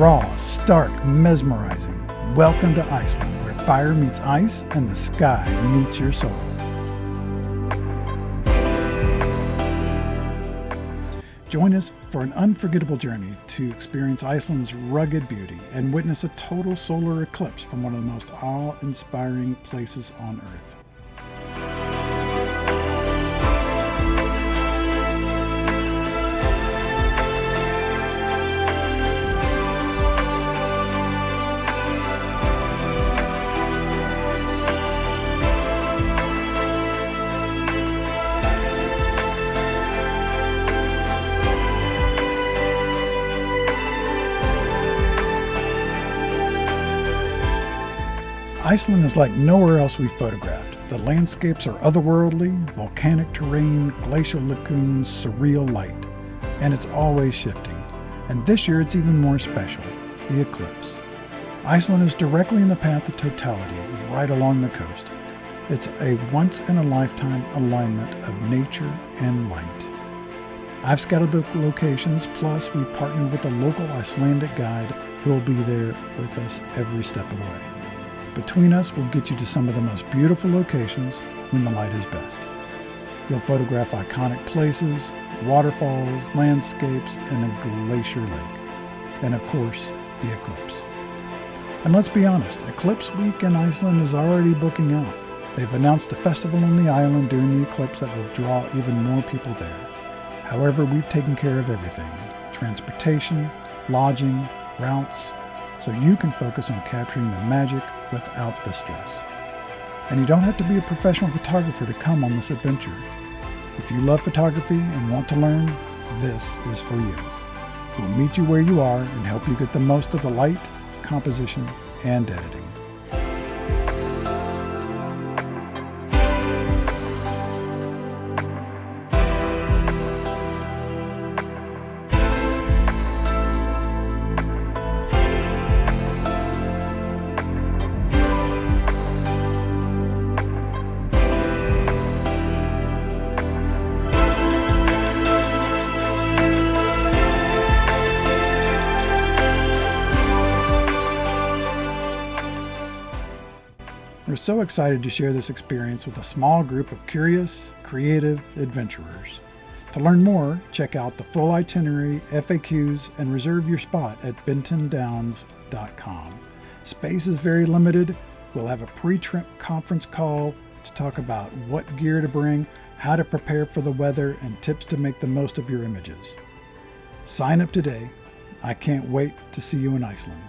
raw, stark, mesmerizing. Welcome to Iceland, where fire meets ice and the sky meets your soul. Join us for an unforgettable journey to experience Iceland's rugged beauty and witness a total solar eclipse from one of the most awe-inspiring places on Earth. Iceland is like nowhere else we've photographed. The landscapes are otherworldly, volcanic terrain, glacial lagoons, surreal light. And it's always shifting. And this year it's even more special, the eclipse. Iceland is directly in the path of totality, right along the coast. It's a once-in-a-lifetime alignment of nature and light. I've scouted the locations, plus we've partnered with a local Icelandic guide who will be there with us every step of the way. Between us, we'll get you to some of the most beautiful locations when the light is best. You'll photograph iconic places, waterfalls, landscapes, and a glacier lake. And of course, the eclipse. And let's be honest, Eclipse Week in Iceland is already booking out. They've announced a festival on the island during the eclipse that will draw even more people there. However, we've taken care of everything: transportation, lodging, routes, so you can focus on capturing the magic without the stress. And you don't have to be a professional photographer to come on this adventure. If you love photography and want to learn, this is for you. We'll meet you where you are and help you get the most of the light, composition, and editing. We're so excited to share this experience with a small group of curious, creative adventurers. To learn more, check out the full itinerary, FAQs, and reserve your spot at bentondowns.com. Space is very limited. We'll have a pre-trip conference call to talk about what gear to bring, how to prepare for the weather, and tips to make the most of your images. Sign up today. I can't wait to see you in Iceland.